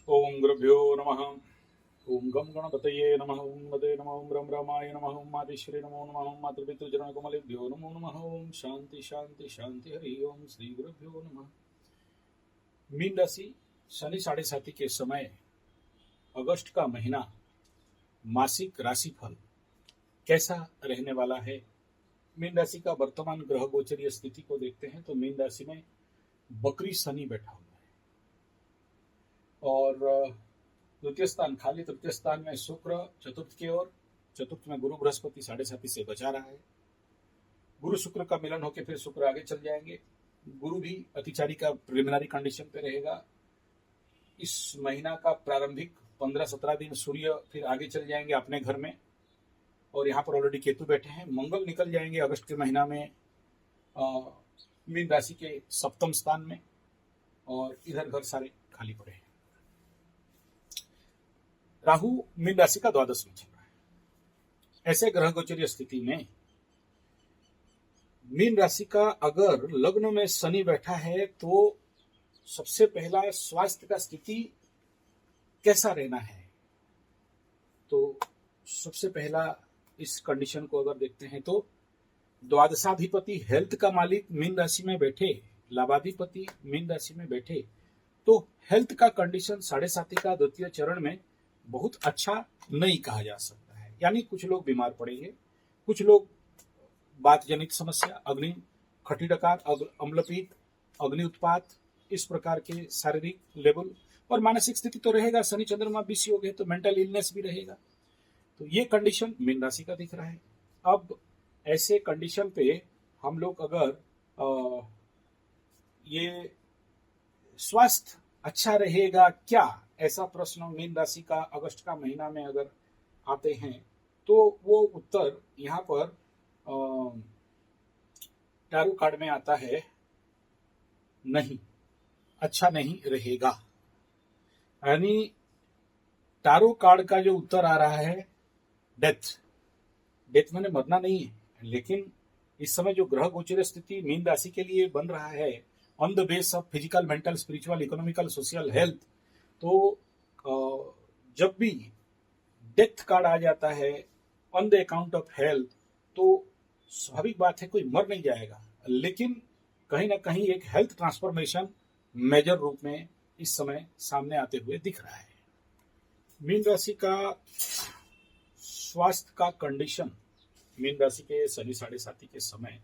ओम गुरुभ्यो नमः। ओम गम गणपतये नमः। ओम मदे नमः। ओम रम रामाय नमः। ओम मातेश्वरी नमो नमः। ओम मातृपितृजनकमलेभ्यो नमो नमः। ओम शांति शांति शांति। हरि ओम श्री गुरुभ्यो नमः। मीन राशि शनि साढ़े साथी के समय अगस्त का महीना मासिक राशिफल कैसा रहने वाला है। मीन राशि का वर्तमान ग्रह गोचरीय स्थिति को देखते हैं तो मीन राशि में बकरी शनि बैठा हुआ है और द्वितीय स्थान खाली, तृतीय स्थान में शुक्र चतुर्थ की ओर, चतुर्थ में गुरु बृहस्पति साढ़े साथी से बचा रहा है। गुरु शुक्र का मिलन होकर फिर शुक्र आगे चल जाएंगे। गुरु भी अतिचारी का प्रिलिमिनरी कंडीशन पे रहेगा। इस महीना का प्रारंभिक 15-17 दिन सूर्य फिर आगे चल जाएंगे अपने घर में और यहाँ पर ऑलरेडी केतु बैठे हैं। मंगल निकल जाएंगे अगस्त के महीना में मीन राशि के सप्तम स्थान में और इधर घर सारे खाली पड़े हैं। राहु मीन राशि का द्वादश में चल रहा है। ऐसे ग्रह गोचरीय स्थिति में मीन राशि का अगर लग्न में शनि बैठा है तो सबसे पहला स्वास्थ्य का स्थिति कैसा रहना है। तो सबसे पहला इस कंडीशन को अगर देखते हैं तो द्वादशाधिपति हेल्थ का मालिक मीन राशि में बैठे, लाभाधिपति मीन राशि में बैठे तो हेल्थ का कंडीशन साढ़े साथी का द्वितीय चरण में बहुत अच्छा नहीं कहा जा सकता है। यानी कुछ लोग बीमार पड़ेंगे, कुछ लोग बात जनित समस्या, अग्नि खटी डकार, अम्लपीत, अग्नि उत्पात, इस प्रकार के शारीरिक लेवल और मानसिक स्थिति तो रहेगा। शनि चंद्रमा 20 योग है तो मेंटल इलनेस भी रहेगा। तो ये कंडीशन मीन राशि का दिख रहा है। अब ऐसे कंडीशन पे हम लोग अगर ये स्वास्थ्य अच्छा रहेगा क्या, ऐसा प्रश्न मीन राशि का अगस्त का महीना में अगर आते हैं तो वो उत्तर यहाँ पर टैरो कार्ड में आता है, नहीं, अच्छा नहीं रहेगा। यानी टैरो कार्ड का जो उत्तर आ रहा है डेथ। डेथ मैंने मरना नहीं है, लेकिन इस समय जो ग्रह गोचर स्थिति मीन राशि के लिए बन रहा है on the base of physical, mental, spiritual, economical, social, health, तो जब भी डेथ कार्ड आ जाता है on the account of health तो स्वाभाविक बात है कोई मर नहीं जाएगा, लेकिन कहीं ना कहीं एक हेल्थ ट्रांसफॉर्मेशन मेजर रूप में इस समय सामने आते हुए दिख रहा है। मीन राशि का स्वास्थ्य का कंडीशन मीन राशि के शनि साढ़े साथी के समय,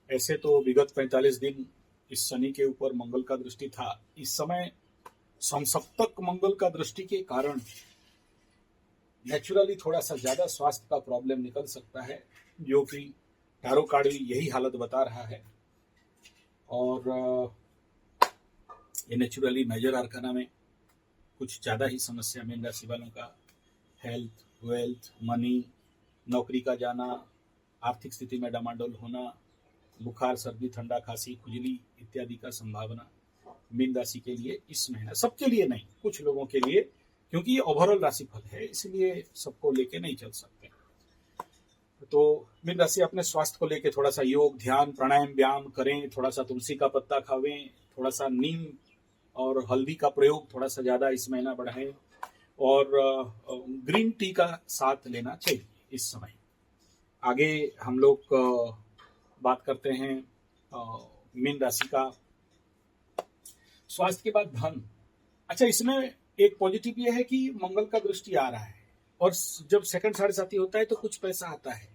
ऐसे तो विगत 45 दिन इस शनि के ऊपर मंगल का दृष्टि था। इस समय समसप्तक मंगल का दृष्टि के कारण नेचुरली थोड़ा सा ज्यादा स्वास्थ्य का प्रॉब्लम निकल सकता है, जो कि टैरो कार्ड भी यही हालत बता रहा है। और ये नेचुरली मेजर आर्काना में कुछ ज्यादा ही समस्या मीन राशि वालों का हेल्थ, वेल्थ, मनी, नौकरी का जाना, आर्थिक स्थिति में डामाडोल होना, बुखार, सर्दी, ठंडा, खांसी, खुजली इत्यादि का संभावना मीन राशि के लिए इस महीना, सबके लिए नहीं, कुछ लोगों के लिए, क्योंकि ये ओवरऑल राशिफल है इसलिए सबको लेके नहीं चल सकते। तो मीन राशि अपने स्वास्थ्य को लेके थोड़ा सा योग, ध्यान, प्राणायाम, व्यायाम करें, थोड़ा सा तुलसी का पत्ता खावें, थोड़ा सा नीम और हल्दी का प्रयोग थोड़ा सा ज्यादा इस महीना बढ़ाएं और ग्रीन टी का साथ लेना चाहिए इस समय। आगे हम लोग बात करते हैं मीन राशि का स्वास्थ्य के बाद धन। अच्छा, इसमें एक पॉजिटिव ये है कि मंगल का दृष्टि आ रहा है और जब सेकंड साढ़े साथी होता है तो कुछ पैसा आता है,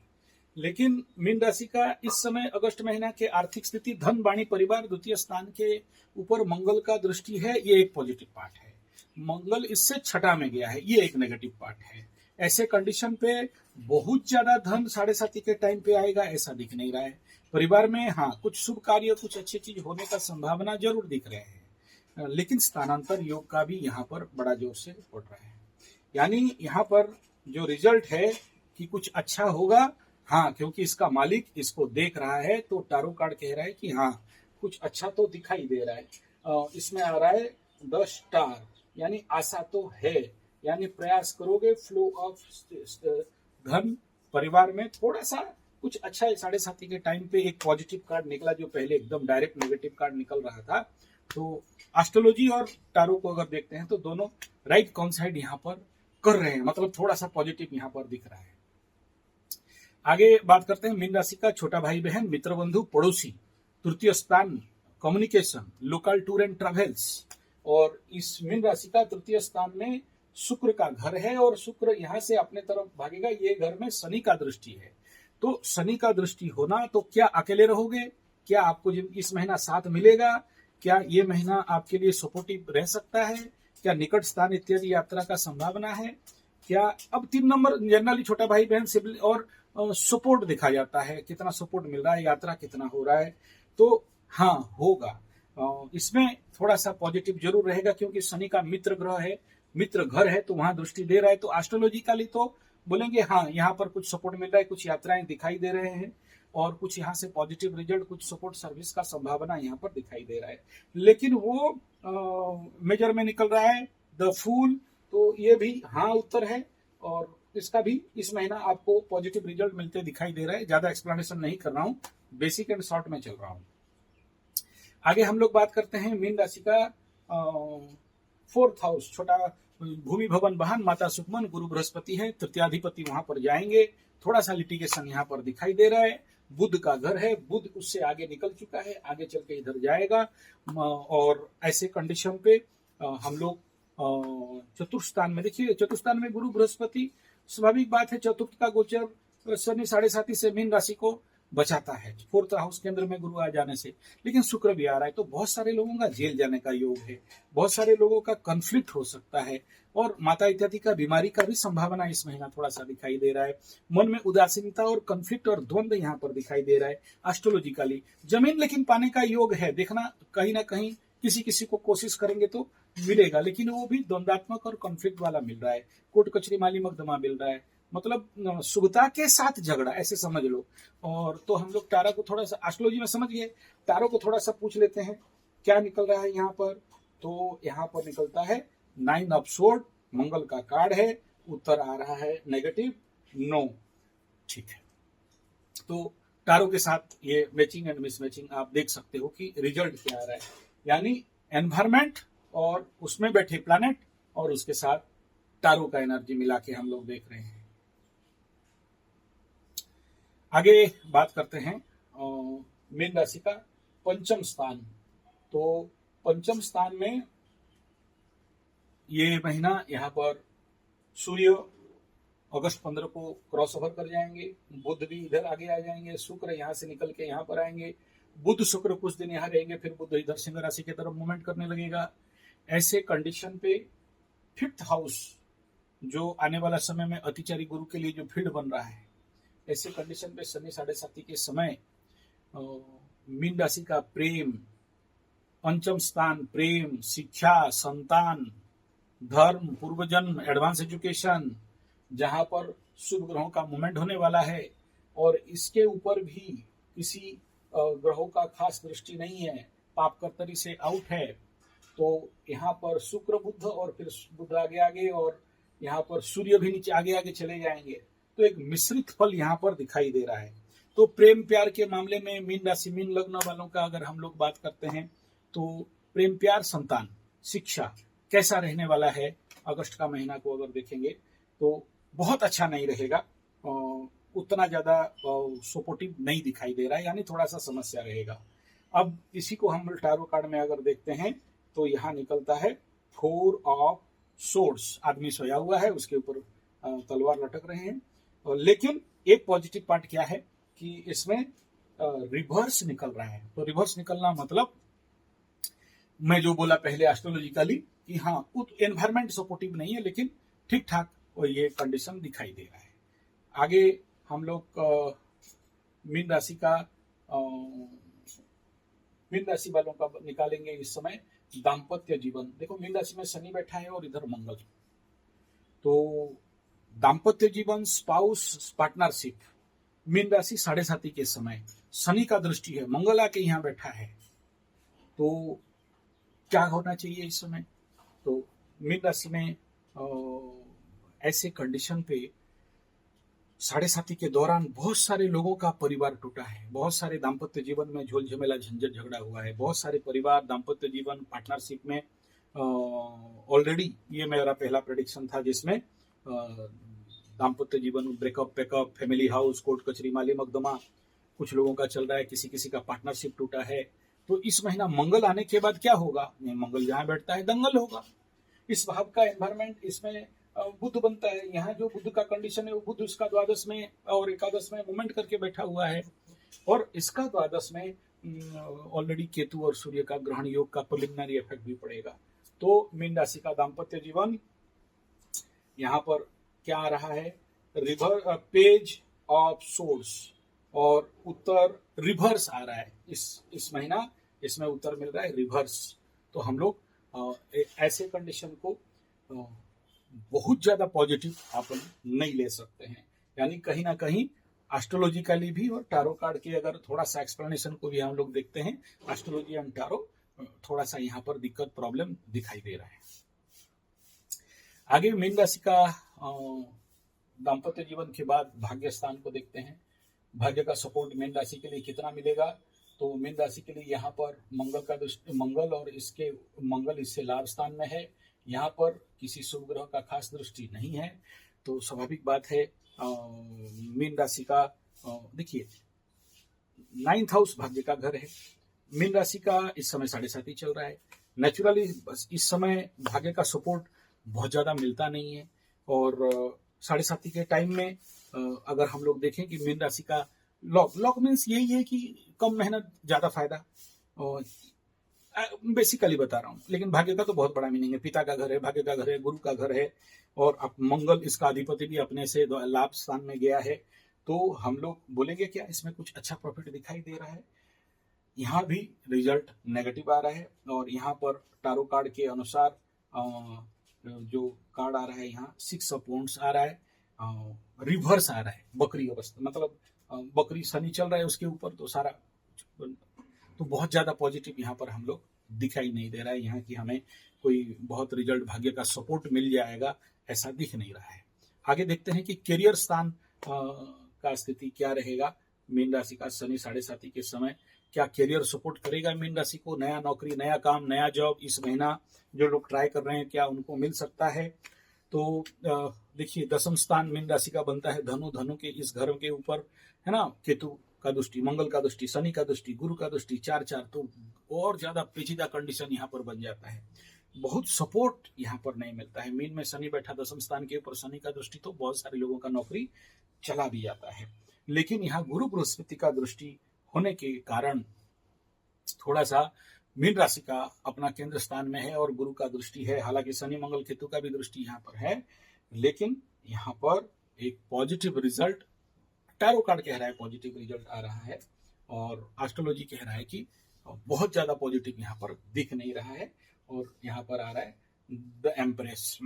लेकिन मीन राशि का इस समय अगस्त महीना के आर्थिक स्थिति, धन, वाणी, परिवार, द्वितीय स्थान के ऊपर मंगल का दृष्टि है, ये एक पॉजिटिव पार्ट है। मंगल इससे छठा में गया है, ये एक नेगेटिव पार्ट है। ऐसे कंडीशन पे बहुत ज्यादा धन साढ़े साथी के टाइम पे आएगा ऐसा दिख नहीं रहा है। परिवार में हाँ कुछ शुभ कार्य, कुछ अच्छी चीज होने का संभावना जरूर दिख रहे हैं, लेकिन स्थानांतर योग का भी यहाँ पर बड़ा जोर से पड़ रहा है। यानी यहाँ पर जो रिजल्ट है कि कुछ अच्छा होगा, हाँ, क्योंकि इसका मालिक इसको देख रहा है तो टैरो कार्ड कह रहा है कि हाँ कुछ अच्छा तो दिखाई दे रहा है। इसमें आ रहा है 10 स्टार, यानी आशा तो है, यानी प्रयास करोगे, फ्लो ऑफ धन परिवार में थोड़ा सा कुछ अच्छा है। साढ़े साथी के टाइम पे एक पॉजिटिव कार्ड निकला, जो पहले एकदम डायरेक्ट नेगेटिव कार्ड निकल रहा था तो एस्ट्रोलॉजी और टारो को अगर देखते हैं तो दोनों राइट कॉन्साइड यहाँ पर कर रहे हैं, मतलब थोड़ा सा पॉजिटिव यहाँ पर दिख रहा है। आगे बात करते हैं मीन राशि का छोटा भाई बहन, मित्र बंधु, पड़ोसी, तृतीय स्थान communication, local tour and travels. और इस मीन राशि का तृतीय स्थान में शुक्र का घर है और शुक्र यहाँ से अपने तरफ भागेगा। ये घर में शनि का दृष्टि है, तो शनि का दृष्टि होना, तो क्या अकेले रहोगे, क्या आपको इस महीना साथ मिलेगा, क्या ये महीना आपके लिए सपोर्टिव रह सकता है, क्या निकट स्थान इत्यादि यात्रा का संभावना है, क्या अब 3 नंबर जनरली छोटा भाई बहन सिबलिंग और सपोर्ट देखा जाता है, कितना सपोर्ट मिल रहा है, यात्रा कितना हो रहा है। तो हाँ होगा, इसमें थोड़ा सा पॉजिटिव जरूर रहेगा क्योंकि शनि का मित्र ग्रह है, मित्र घर है, तो वहां दृष्टि दे रहा है। तो एस्ट्रोलॉजिकली तो बोलेंगे हाँ यहाँ पर कुछ सपोर्ट मिल रहा है, कुछ यात्राएं दिखाई दे रहे हैं और कुछ यहाँ से पॉजिटिव रिजल्ट, कुछ सपोर्ट सर्विस का संभावना यहाँ पर दिखाई दे रहा है। लेकिन वो मेजर में निकल रहा है द फूल, तो ये भी हाँ उत्तर है और इसका भी इस महीना आपको पॉजिटिव रिजल्ट मिलते दिखाई दे रहा है। ज्यादा एक्सप्लेनेशन नहीं कर रहा हूँ, बेसिक एंड शॉर्ट में चल रहा हूँ। आगे हम लोग बात करते हैं मीन राशि का 4th हाउस, छोटा भूमि भवन वाहन, माता सुखमन, गुरु बृहस्पति है, तृतीयाधिपति वहां पर जाएंगे। थोड़ा सा लिटिगेशन यहाँ पर दिखाई दे रहा है। बुध का घर है, बुध उससे आगे निकल चुका है, आगे चल के इधर जाएगा। और ऐसे कंडीशन पे हम लोग चतुर्थ स्थान में, देखिए चतुर्थ स्थान में गुरु बृहस्पति, स्वाभाविक बात है चतुर्थ का गोचर शनि 7.5 से मीन राशि को बचाता है 4th हाउस केंद्र में गुरु आ जाने से। लेकिन शुक्र भी आ रहा है, तो बहुत सारे लोगों का जेल जाने का योग है, बहुत सारे लोगों का कॉन्फ्लिक्ट हो सकता है और माता इत्यादि का बीमारी का भी संभावना इस महीना थोड़ा सा दिखाई दे रहा है। मन में उदासीनता और कॉन्फ्लिक्ट और द्वंद यहाँ पर दिखाई दे रहा है। एस्ट्रोलॉजिकली जमीन लेकिन पाने का योग है, देखना कहीं ना कहीं किसी किसी को कोशिश करेंगे तो मिलेगा, लेकिन वो भी द्वंदात्मक और कॉन्फ्लिक्ट वाला मिल रहा है। कोर्ट कचहरी माली मकदमा मिल रहा है, मतलब शुभता के साथ झगड़ा, ऐसे समझ लो। और तो हम लोग तारा को थोड़ा सा एस्ट्रोलॉजी में समझ गए, तारों को थोड़ा सा पूछ लेते हैं क्या निकल रहा है यहाँ पर। तो यहाँ पर निकलता है 9 ऑफ स्वॉर्ड, मंगल का कार्ड है, उत्तर आ रहा है नेगेटिव 9। ठीक है, तो तारों के साथ ये मैचिंग एंड मिसमैचिंग आप देख सकते हो कि रिजल्ट क्या आ रहा है, यानी एनवायरमेंट और उसमें बैठे प्लैनेट और उसके साथ तारों का एनर्जी मिला के हम लोग देख रहे हैं। आगे बात करते हैं मीन राशि का पंचम स्थान। तो पंचम स्थान में ये महीना यहाँ पर सूर्य अगस्त 15 को क्रॉस ओवर कर जाएंगे, बुध भी इधर आगे आ जाएंगे, शुक्र यहाँ से निकल के यहाँ पर आएंगे, बुध शुक्र कुछ दिन यहाँ रहेंगे, फिर बुध इधर सिंह राशि की तरफ मूवमेंट करने लगेगा। ऐसे कंडीशन पे 5th हाउस जो आने वाला समय में अतिचारी गुरु के लिए जो फील्ड बन रहा है, ऐसे कंडीशन पे शनि 7.5 के समय मीन राशि का प्रेम, पंचम स्थान प्रेम, शिक्षा, संतान, धर्म, पूर्व जन्म, एडवांस एजुकेशन, जहां पर शुभ ग्रहों का मूवमेंट होने वाला है और इसके ऊपर भी किसी ग्रहों का खास दृष्टि नहीं है, पाप कर्तरी से आउट है। तो यहाँ पर शुक्र बुध और फिर बुध आगे आगे और यहाँ पर सूर्य भी नीचे आगे आगे चले जाएंगे, तो एक मिश्रित फल यहाँ पर दिखाई दे रहा है। तो प्रेम प्यार के मामले में मीन राशि मीन लग्न वालों का अगर हम लोग बात करते हैं तो प्रेम प्यार, संतान, शिक्षा कैसा रहने वाला है अगस्त का महीना को अगर देखेंगे तो बहुत अच्छा नहीं रहेगा, उतना ज्यादा सपोर्टिव नहीं दिखाई दे रहा है, यानी थोड़ा सा समस्या रहेगा। अब इसी को हम टारो कार्ड में अगर देखते हैं तो यहाँ निकलता है 4 ऑफ सोर्ड्स, आदमी सोया हुआ है, उसके ऊपर तलवार लटक रहे हैं। लेकिन एक पॉजिटिव पार्ट क्या है कि इसमें रिवर्स निकल रहा है। तो रिवर्स निकलना मतलब मैं जो बोला पहले एस्ट्रोलॉजिकली कि हाँ एनवायरमेंट सपोर्टिव नहीं है, लेकिन ठीक ठाक ये कंडीशन दिखाई दे रहा है। आगे हम लोग मीन राशि का मीन राशि वालों का निकालेंगे इस समय दाम्पत्य जीवन। देखो मीन राशि में शनि बैठा है और इधर मंगल, तो दाम्पत्य जीवन, स्पाउस, पार्टनरशिप, मीन राशि 7.5 के समय शनि का दृष्टि है, मंगल आके यहाँ बैठा है, तो क्या होना चाहिए इस समय। तो मीन राशि में ऐसे कंडीशन पे साढ़े साथी के दौरान बहुत सारे लोगों का परिवार टूटा है, बहुत सारे दाम्पत्य जीवन में झोल झमेला झंझट झगड़ा हुआ है, बहुत सारे परिवार दाम्पत्य जीवन पार्टनरशिप में ऑलरेडी, ये मेरा पहला प्रेडिक्शन था जिसमें दाम्पत्य जीवन breakup packup family house court कचहरी माली मकदमा कुछ लोगों का चल रहा है, किसी किसी का पार्टनरशिप टूटा है। तो इस महीना मंगल आने के बाद क्या होगा, मंगल जहां बैठता है दंगल होगा। इस भाव का एनवायरमेंट, इसमें बुध बनता है, यहाँ जो बुध का कंडीशन है वो बुध इसका द्वादश में और एकादश में मूवमेंट करके बैठा हुआ है, और इसका द्वादश में ऑलरेडी केतु और सूर्य का ग्रहण योग का प्रिलिमिनरी इफेक्ट भी पड़ेगा। तो मीन राशि का दाम्पत्य जीवन यहाँ पर क्या आ रहा है, पेज ऑफ सोर्स और उत्तर रिवर्स आ रहा है। इस महीना इसमें उत्तर मिल रहा है रिवर्स। तो हम लोग ऐसे कंडीशन को बहुत ज्यादा पॉजिटिव अपन नहीं ले सकते हैं, यानी कहीं ना कहीं एस्ट्रोलॉजिकली भी और टारो कार्ड के अगर थोड़ा सा एक्सप्लेनेशन को भी हम लोग देखते हैं, एस्ट्रोलॉजी एंड टारो थोड़ा सा यहाँ पर दिक्कत प्रॉब्लम दिखाई दे रहा है। आगे मीन राशि का दाम्पत्य जीवन के बाद भाग्य स्थान को देखते हैं। भाग्य का सपोर्ट मीन राशि के लिए कितना मिलेगा, तो मीन राशि के लिए यहाँ पर मंगल और इसके मंगल इससे लाभ स्थान में है, यहाँ पर किसी शुभ ग्रह का खास दृष्टि नहीं है। तो स्वाभाविक बात है मीन राशि का देखिए 9th हाउस भाग्य का घर है। मीन राशि का इस समय 7.5 चल रहा है। नेचुरली इस समय भाग्य का सपोर्ट बहुत ज्यादा मिलता नहीं है, और 7.5 के टाइम में अगर हम लोग देखें कि मीन राशि का लॉक मीन्स यही है कि कम मेहनत ज्यादा फायदा, और बेसिकली बता रहा हूँ, लेकिन भाग्य का तो बहुत बड़ा मीनिंग है। पिता का घर है, भाग्य का घर है, गुरु का घर है, और अब मंगल इसका अधिपति भी अपने से लाभ स्थान में गया है। तो हम लोग बोलेंगे क्या इसमें कुछ अच्छा प्रॉफिट दिखाई दे रहा है। यहाँ भी रिजल्ट नेगेटिव आ रहा है, और यहाँ पर टारो कार्ड के अनुसार जो कार्ड आ रहा है यहाँ 6 ऑफ वांड्स आ रहा है, रिवर्स आ रहा है, बकरी अवस्था, मतलब बकरी शनि चल रहा है उसके ऊपर, तो सारा तो बहुत ज्यादा पॉजिटिव यहाँ पर हम लोग दिखाई नहीं दे रहा है। यहाँ की हमें कोई बहुत रिजल्ट भाग्य का सपोर्ट मिल जाएगा ऐसा दिख नहीं रहा है। आगे देखते हैं कि करियर स्थान का स्थिति क्या रहेगा। मीन राशि का शनि 7.5 के समय क्या करियर सपोर्ट करेगा मीन राशि को, नया नौकरी नया काम नया जॉब इस महीना जो लोग ट्राई कर रहे हैं क्या उनको मिल सकता है। तो देखिए 10th स्थान मीन राशि का बनता है धनु, धनु के इस घर के ऊपर है ना केतु का दृष्टि, मंगल का दृष्टि, शनि का दृष्टि, गुरु का दृष्टि, 4-4, तो और ज्यादा पेचीदा कंडीशन यहाँ पर बन जाता है। बहुत सपोर्ट यहाँ पर नहीं मिलता है। मीन में शनि बैठा 10th स्थान के ऊपर, शनि का दृष्टि, तो बहुत सारे लोगों का नौकरी चला भी जाता है। लेकिन यहाँ गुरु बृहस्पति का दृष्टि होने के कारण थोड़ा सा मीन राशि का अपना केंद्र स्थान में है और गुरु का दृष्टि है। हालांकि शनि मंगल केतु का भी दृष्टि यहाँ पर है, लेकिन यहाँ पर एक पॉजिटिव रिजल्ट टैरो कार्ड कह रहा है, पॉजिटिव रिजल्ट आ रहा है, और एस्ट्रोलॉजी कह रहा है कि बहुत ज्यादा पॉजिटिव यहाँ पर दिख नहीं रहा है। और यहाँ पर आ रहा है द एम्प्रेस,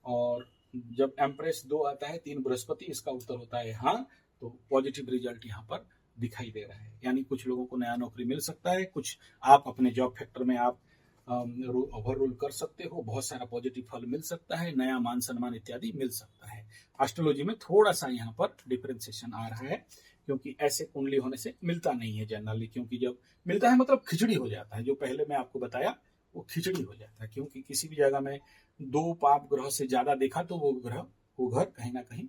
और जब एम्प्रेस 2 आता है 3 बृहस्पति, इसका उत्तर होता है हाँ। तो पॉजिटिव रिजल्ट यहाँ पर दिखाई दे रहा है, यानी कुछ लोगों को नया नौकरी मिल सकता है, कुछ आप अपने जॉब फैक्टर में आप ओवर रूल कर सकते हो, बहुत सारा पॉजिटिव फल मिल सकता है, नया मान सम्मान इत्यादि मिल सकता है। एस्ट्रोलॉजी में थोड़ा सा यहाँ पर डिफरेंशिएशन आ रहा है, क्योंकि ऐसे कुंडली होने से मिलता नहीं है जनरली, क्योंकि जब मिलता है मतलब खिचड़ी हो जाता है। जो पहले मैं आपको बताया वो खिचड़ी हो जाता है, क्योंकि किसी भी जगह में 2 पाप ग्रह से ज्यादा देखा तो वो घर कहीं ना कहीं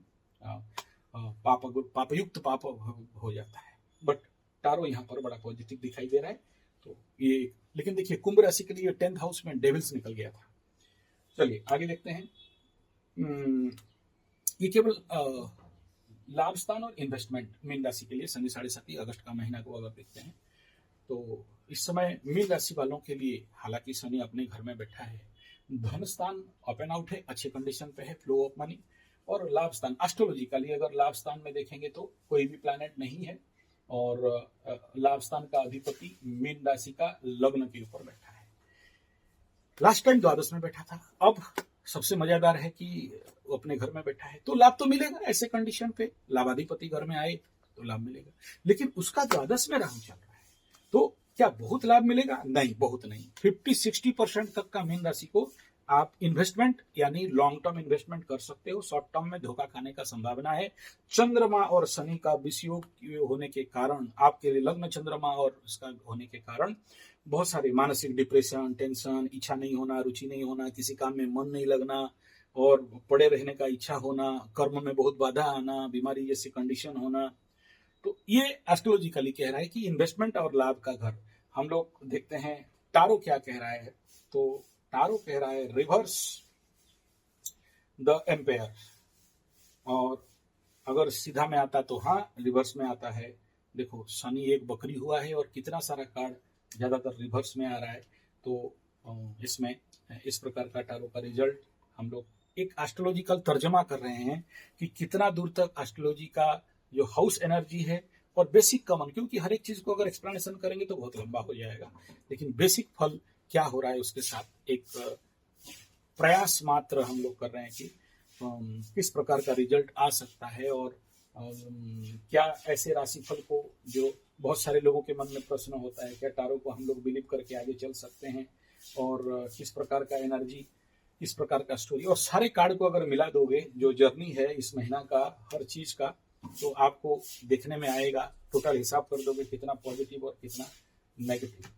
पापयुक्त पाप हो जाता है। बट टारो यहाँ पर बड़ा पॉजिटिव दिखाई दे रहा है। तो ये, लेकिन देखिए कुंभ राशि के लिए 10th हाउस में डेविल्स निकल गया था। चलिए आगे देखते हैं। ये केवल लाभ स्थान और इन्वेस्टमेंट मीन राशि के लिए शनि 7.5 अगस्त का महीना को अगर देखते हैं तो इस समय मीन राशि वालों के लिए, हालांकि शनि अपने घर में बैठा है, धन स्थान अप एंड आउट है, अच्छे कंडीशन पे है, फ्लो ऑफ मनी। और लाभ स्थान एस्ट्रोलॉजिकली अगर लाभ स्थान में देखेंगे तो कोई भी प्लैनेट नहीं है, और लाभ स्थान का अधिपति मीन राशि का लग्न के ऊपर बैठा है। लास्ट टाइम द्वादश में बैठा था, अब सबसे मजेदार है कि वो अपने घर में बैठा है, तो लाभ तो मिलेगा। ऐसे कंडीशन पे लाभाधिपति घर में आए तो लाभ मिलेगा, लेकिन उसका द्वादश में राहु चल रहा है, तो क्या बहुत लाभ मिलेगा? नहीं, बहुत नहीं। 50-60% तक का मीन राशि को आप इन्वेस्टमेंट यानी लॉन्ग टर्म इन्वेस्टमेंट कर सकते हो, शॉर्ट टर्म में धोखा खाने का संभावना है। चंद्रमा और शनि का विषयोग होने के कारण, आपके लिए लग्न चंद्रमा और इसका होने के कारण बहुत सारे मानसिक डिप्रेशन, टेंशन, इच्छा नहीं होना, रुचि नहीं होना, किसी काम में मन नहीं लगना और पड़े रहने का इच्छा होना, कर्म में बहुत बाधा आना, बीमारी जैसी कंडीशन होना। तो ये एस्ट्रोलॉजिकली कह रहा है कि इन्वेस्टमेंट और लाभ का घर। हम लोग देखते हैं टारो क्या कह रहा है। तो टारो कह रहा है रिवर्स द एम्पायर, और अगर सीधा में आता तो हाँ, रिवर्स में आता है। देखो शनि एक बकरी हुआ है और कितना सारा कार्ड ज्यादातर रिवर्स में आ रहा है। तो इसमें इस प्रकार का टारो का रिजल्ट हम लोग एक एस्ट्रोलॉजिकल तर्जमा कर रहे हैं कि कितना दूर तक एस्ट्रोलॉजी का जो हाउस एनर्जी है और बेसिक कॉमन, क्योंकि हर एक चीज को अगर एक्सप्लेनेशन करेंगे तो बहुत लंबा हो जाएगा, लेकिन बेसिक फल क्या हो रहा है उसके साथ एक प्रयास मात्र हम लोग कर रहे हैं कि किस प्रकार का रिजल्ट आ सकता है। और क्या ऐसे राशिफल को, जो बहुत सारे लोगों के मन में प्रश्न होता है, क्या टारो को हम लोग बिलीव करके आगे चल सकते हैं, और किस प्रकार का एनर्जी, किस प्रकार का स्टोरी, और सारे कार्ड को अगर मिला दोगे जो जर्नी है इस महीना का हर चीज का, तो आपको देखने में आएगा, टोटल हिसाब कर दोगे कितना पॉजिटिव और कितना नेगेटिव।